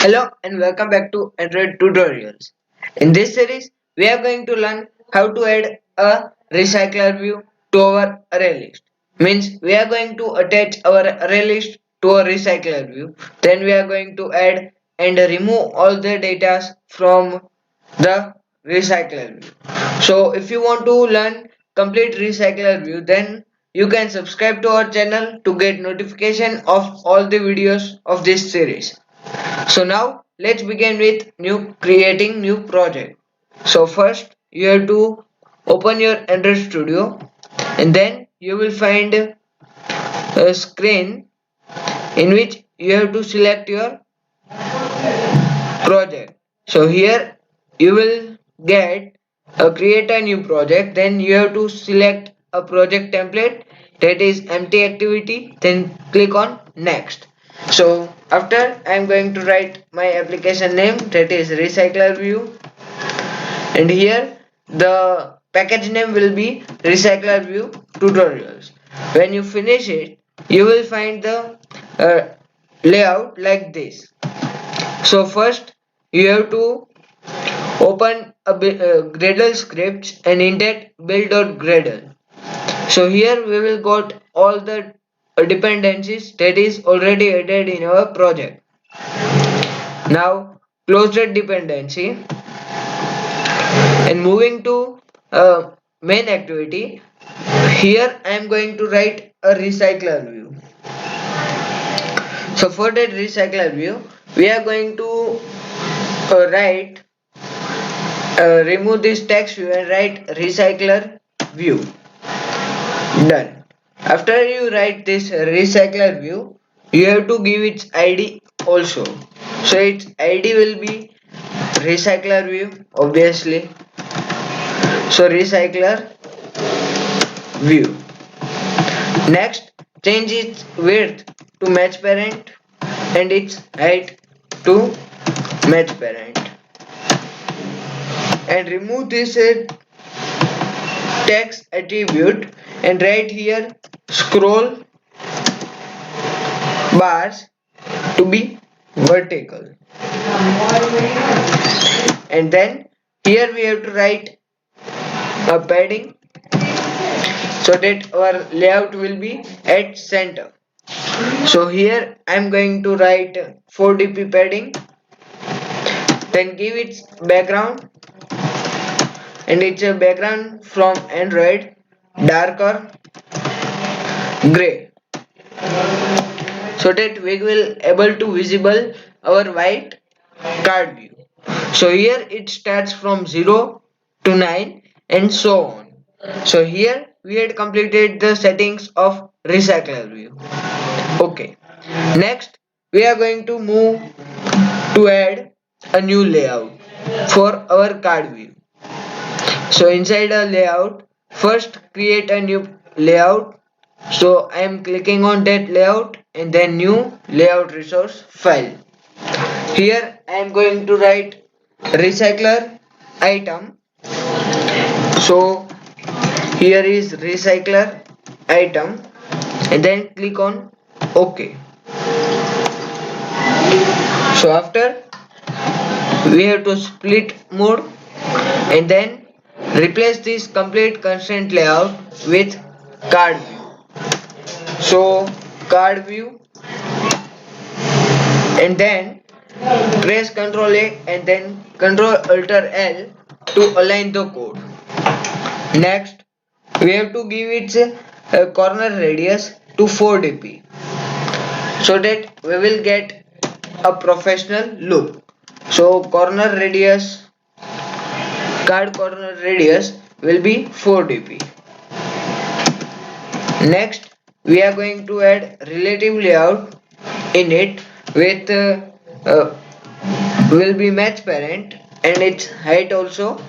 Hello and welcome back to Android Tutorials. In this series, we are going to learn how to add a recycler view to our array list. Means we are going to attach our array list to a recycler view. Then we are going to add and remove all the data from the recycler view. So if you want to learn complete recycler view, then you can subscribe to our channel to get notification of all the videos of this series. So now let's begin with creating new project. So first you have to open your Android Studio and then you will find a screen in which you have to select your project. So here you will get a create a new project, then you have to select a project template, that is empty activity, then click on next. So after I am going to write my application name, that is recycler view, and here the package name will be recycler view tutorials. When you finish it, you will find the layout like this. So first you have to open a Gradle scripts and indent build.gradle. So here we will got all the dependencies that is already added in our project. Now close that dependency and moving to main activity. Here I am going to write a recycler view. So for that recycler view, we are going to remove this text view and write recycler view. Done. After you write this recycler view, you have to give its ID also. So its ID will be recycler view, obviously. So recycler view. Next, change its width to match parent and its height to match parent. And remove this text attribute and write here scroll bars to be vertical, and then here we have to write a padding so that our layout will be at center. So here I am going to write 4dp padding, then give its background, and it's a background from Android darker gray, so that we will able to visible our white card view. So here it starts from 0 to 9 and so on. So here we had completed the settings of recycler view. Okay, next we are going to move to add a new layout for our card view. So inside a layout, first create a new layout. So I am clicking on that layout and then new layout resource file. Here I am going to write recycler item. So here is recycler item and then click on OK. So after we have to split mode and then replace this complete constraint layout with card view. So card view, and then press Ctrl A and then Ctrl Alt L to align the code. Next we have to give its corner radius to 4dp so that we will get a professional look. So card corner radius will be 4dp. Next we are going to add relative layout in it with will be match parent and its height also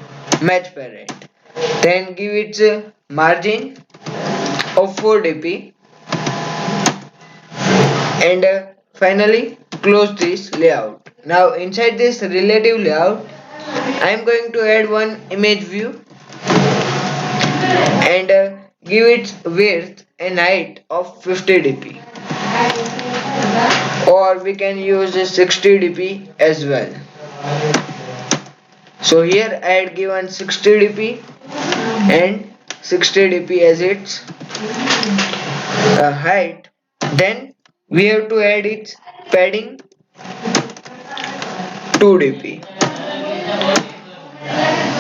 match parent. Then give its margin of 4dp and finally close this layout. Now inside this relative layout I am going to add one image view and give its width and height of 50dp. or we can use 60 dp as well. So here I had given 60 dp and 60 dp as its height. Then we have to add its padding 2 dp.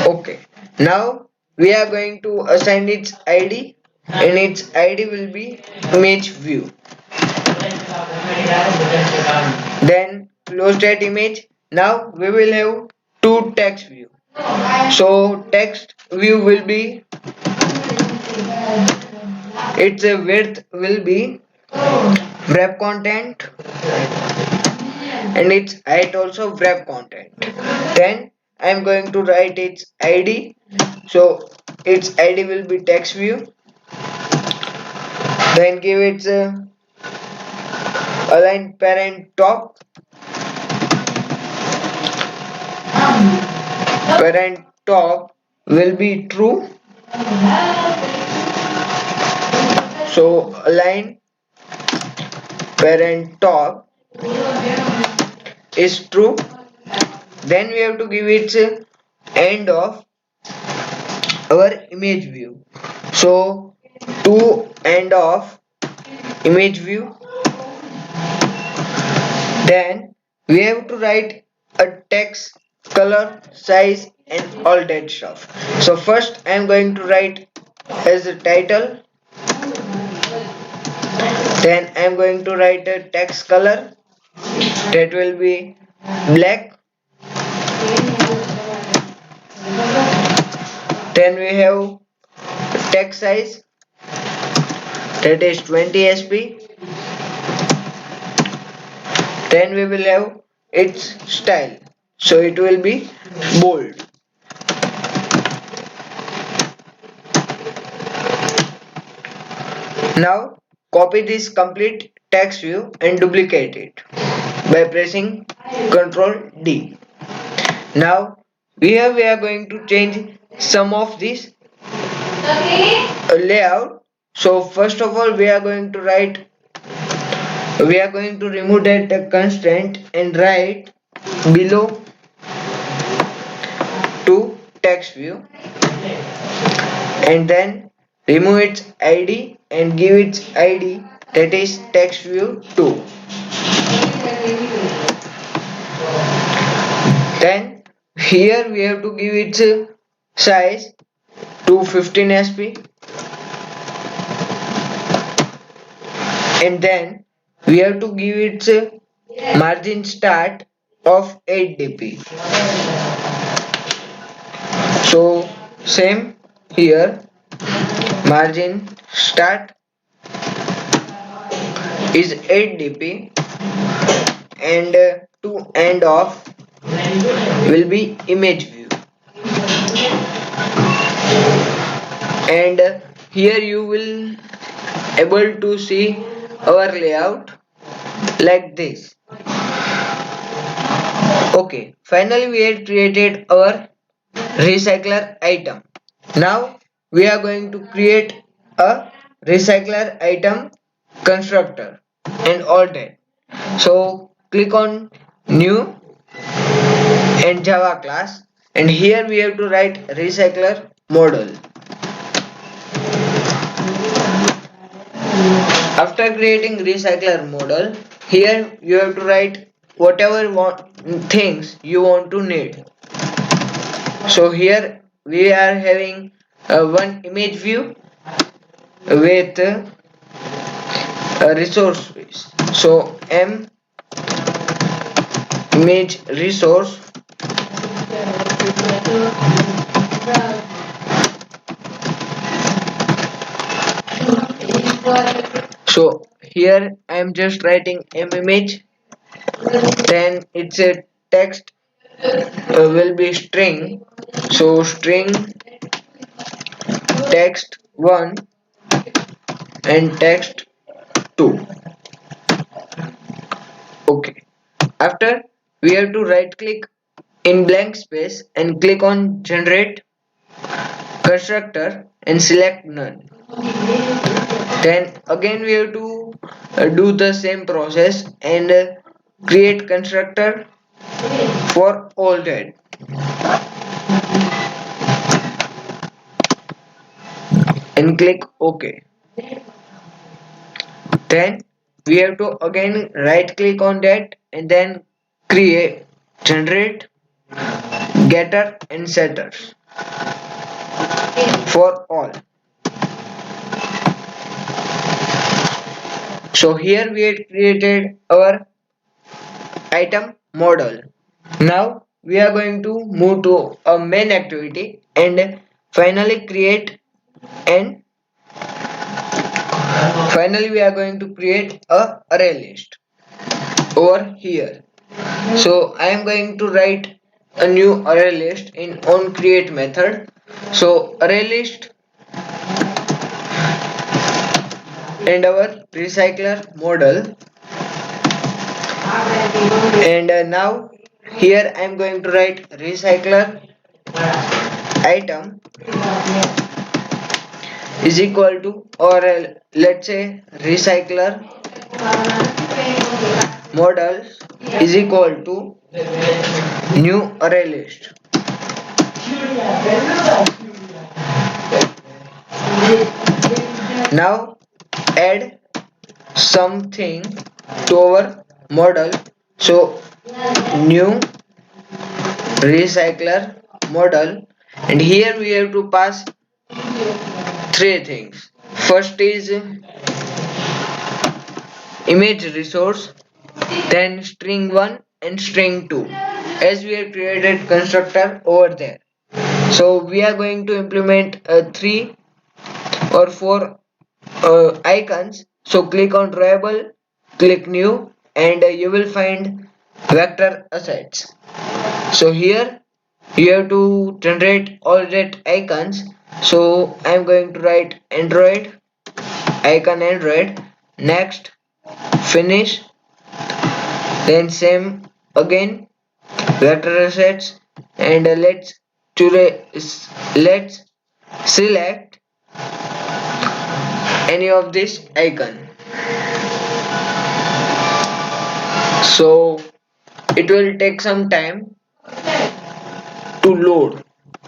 Okay, now we are going to assign its id, and its id will be image view. Then close that image. Now we will have two text view. So text view will be, its width will be wrap content, and its height also wrap content. Then I am going to write its id. So its id will be text view. Then give its align parent top. Parent top will be true. So align parent top is true. Then we have to give its end of our image view. So to end of image view. Then we have to write a text, color, size, and all that stuff. So first I am going to write as a title. Then I am going to write a text color, that will be black. Then we have text size, that is 20 sp. Then we will have its style, so it will be bold. Now copy this complete text view and duplicate it by pressing Ctrl D. Now we are going to change some of this layout. So first of all we are going to remove that constraint and write below to text view, and then remove its id and give its id, that is text view 2. Then here we have to give its size to 15 sp, and then we have to give its margin start of 8 dp. So same here, margin start is 8 dp, and to end of will be image view. And here you will able to see our layout like this. Okay, finally we had created our recycler item. Now we are going to create a recycler item constructor and all that. So click on new and Java class, and here we have to write recycler model. After creating recycler model, here you have to write whatever things you want to need. So here we are having one image view with a resource base. So m image resource, so here I am just writing m image, then it's a text will be string, so string text 1 and text 2. Okay, after we have to right click in blank space and click on generate constructor and select none. Then again we have to do the same process and create constructor for all that and click OK. Then we have to again right click on that and then create generate getter and setters for all. So here we had created our item model. Now we are going to move to a main activity and finally create and finally we are going to create a array list over here. So I am going to write a new array list in onCreate method. So array list and our recycler model, and now here I am going to write recycler item is equal to, or let's say recycler model is equal to new array list. Now add something to our model. So new recycler model, and here we have to pass three things. First is image resource, then string 1 and string 2, as we have created constructor over there. So we are going to implement 3 or 4 icons. So click on drawable, click new, and you will find vector assets. So here you have to generate all that icons. So I am going to write Android icon Android, next finish, then same again vector assets, and let's select any of this icon. So it will take some time to load.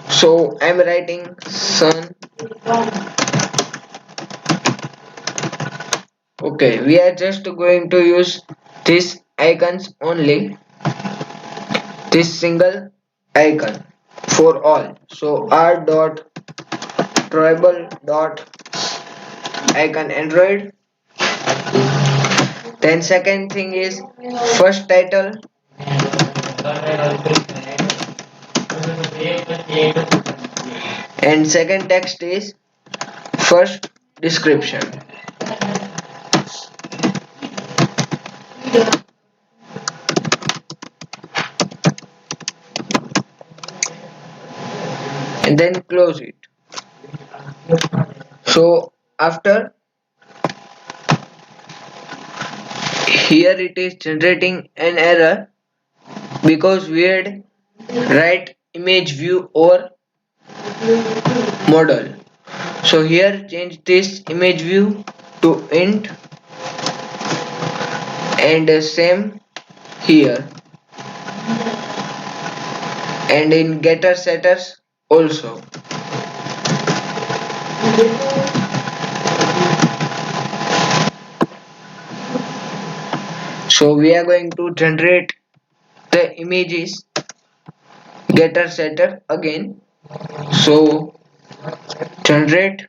So I'm writing sun. Okay, we are just going to use these icons only, this single icon for all. So r dot drawable dot icon Android. Then second thing is first title, and second text is first description. And then close it. So after here it is generating an error because we had write image view over model. So here change this image view to int, and same here, and in getter setters also. So we are going to generate the images getter setter again. So generate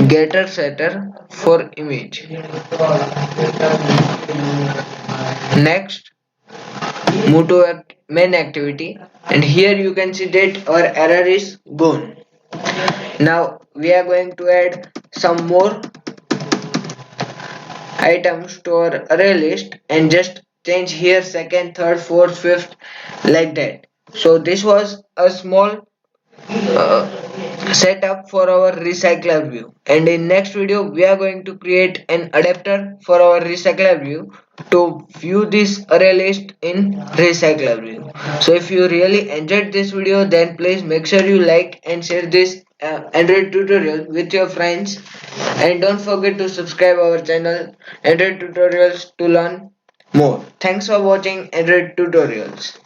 getter setter for image. Next move to a main activity, and here you can see that our error is gone. Now we are going to add some more items to our array list and just change here second, third, fourth, fifth, like that. So this was a small setup for our recycler view, and in next video we are going to create an adapter for our recycler view to view this array list in recycler view. So if you really enjoyed this video, then please make sure you like and share this Android tutorial with your friends, and don't forget to subscribe our channel Android Tutorials to learn more. Thanks for watching Android Tutorials.